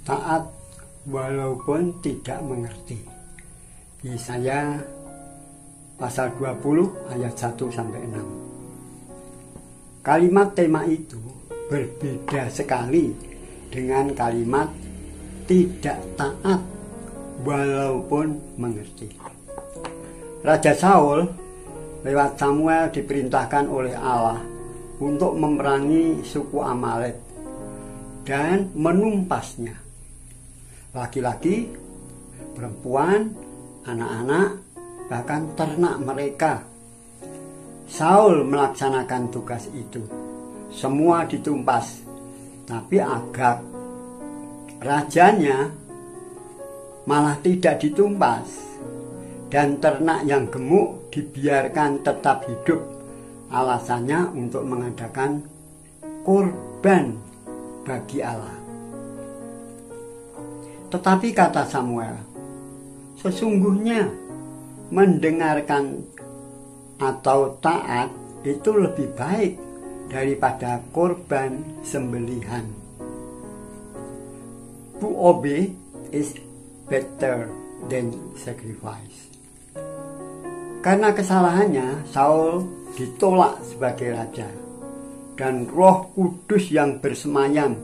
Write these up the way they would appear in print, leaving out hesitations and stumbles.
taat walaupun tidak mengerti. Yesaya pasal 20 ayat 1-6. Kalimat tema itu berbeda sekali dengan kalimat tidak taat walaupun mengerti. Raja Saul lewat Samuel diperintahkan oleh Allah untuk memerangi suku Amalek dan menumpasnya. Laki-laki, perempuan, anak-anak, bahkan ternak mereka. Saul melaksanakan tugas itu. Semua ditumpas. Tapi Agag, rajanya, malah tidak ditumpas. Dan ternak yang gemuk dibiarkan tetap hidup. Alasannya untuk mengadakan kurban bagi Allah. Tetapi kata Samuel, sesungguhnya mendengarkan atau taat itu lebih baik daripada korban sembelihan. To obey is better than sacrifice. Karena kesalahannya, Saul ditolak sebagai raja, dan Roh Kudus yang bersemayam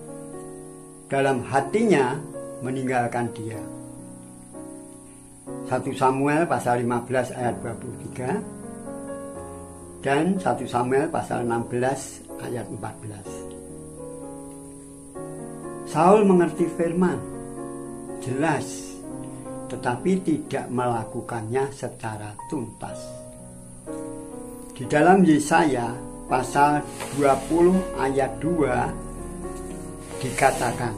dalam hatinya meninggalkan dia. 1 Samuel pasal 15 ayat 23 dan 1 Samuel pasal 16 ayat 14. Saul mengerti firman jelas, tetapi tidak melakukannya secara tuntas. Di dalam Yesaya pasal 20 ayat 2 dikatakan,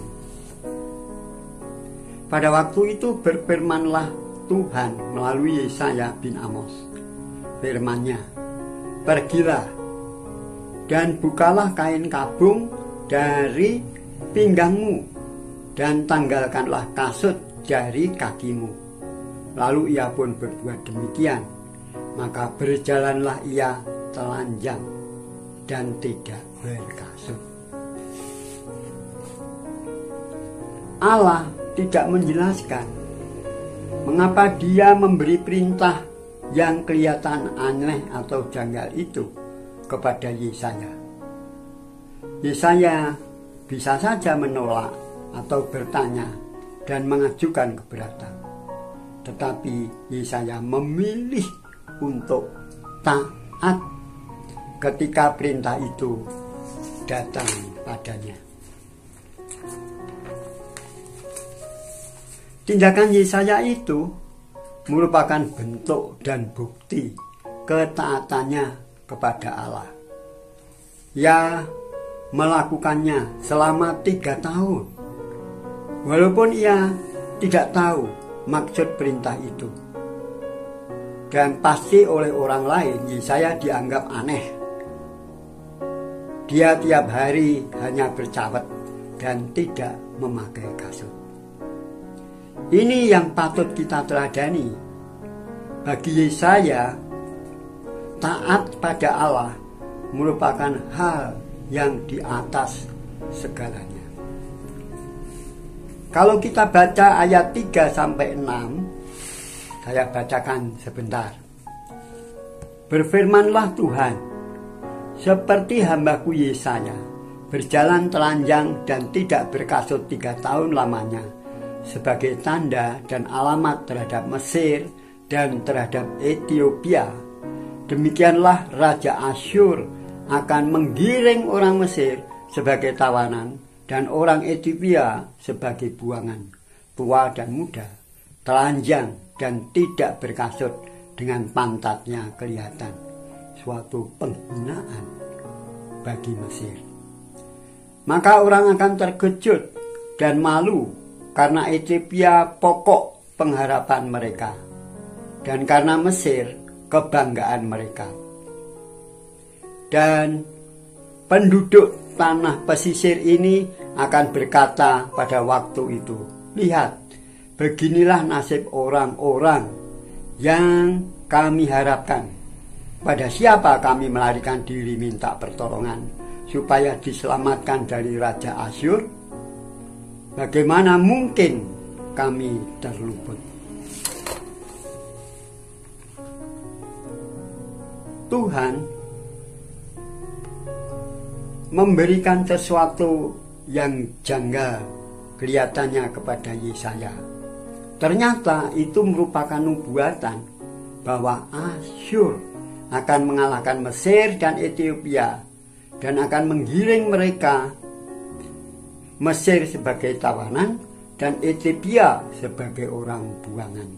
pada waktu itu berfirmanlah Tuhan melalui Yesaya bin Amos. Firman-Nya, pergilah dan bukalah kain kabung dari pinggangmu dan tanggalkanlah kasut dari kakimu. Lalu ia pun berbuat demikian. Maka berjalanlah ia telanjang dan tidak berkasut. Allah tidak menjelaskan mengapa dia memberi perintah yang kelihatan aneh atau janggal itu kepada Yesaya. Yesaya bisa saja menolak atau bertanya dan mengajukan keberatan. Tetapi Yesaya memilih untuk taat ketika perintah itu datang padanya. Tindakan Yesaya itu merupakan bentuk dan bukti ketaatannya kepada Allah. Ia melakukannya selama 3 tahun, walaupun ia tidak tahu maksud perintah itu. Dan pasti oleh orang lain Yesaya dianggap aneh. Dia tiap hari hanya bercawet dan tidak memakai kasut. Ini yang patut kita teladani. Bagi Yesaya, taat pada Allah merupakan hal yang di atas segalanya. Kalau kita baca ayat 3-6, saya bacakan sebentar. Berfirmanlah Tuhan, seperti hambaku Yesaya, berjalan telanjang dan tidak berkasut 3 tahun lamanya, sebagai tanda dan alamat terhadap Mesir dan terhadap Ethiopia. Demikianlah Raja Asyur akan menggiring orang Mesir sebagai tawanan dan orang Ethiopia sebagai buangan, tua dan muda, telanjang dan tidak berkasut dengan pantatnya kelihatan. Suatu penghinaan bagi Mesir. Maka orang akan terkejut dan malu karena Ethiopia pokok pengharapan mereka, dan karena Mesir kebanggaan mereka. Dan penduduk tanah pesisir ini akan berkata pada waktu itu, lihat, beginilah nasib orang-orang yang kami harapkan. Pada siapa kami melarikan diri minta pertolongan supaya diselamatkan dari Raja Asyur? Bagaimana mungkin kami terluput? Tuhan memberikan sesuatu yang janggal kelihatannya kepada Yesaya. Ternyata itu merupakan nubuatan bahwa Asyur akan mengalahkan Mesir dan Ethiopia dan akan menggiring mereka, Mesir sebagai tawanan dan Ethiopia sebagai orang buangan.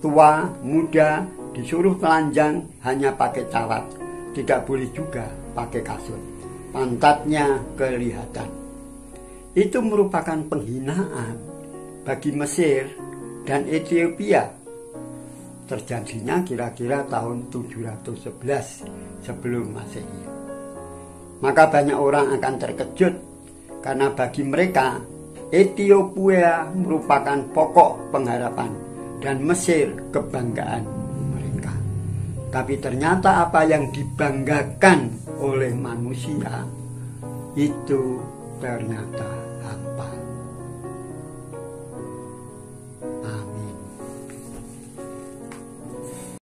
Tua, muda disuruh telanjang hanya pakai cawat, tidak boleh juga pakai kasut. Pantatnya kelihatan. Itu merupakan penghinaan bagi Mesir dan Ethiopia. Terjadinya kira-kira tahun 711 sebelum Masehi. Maka banyak orang akan terkejut karena bagi mereka Ethiopia merupakan pokok pengharapan dan Mesir kebanggaan mereka. Tapi ternyata apa yang dibanggakan oleh manusia itu ternyata hampa.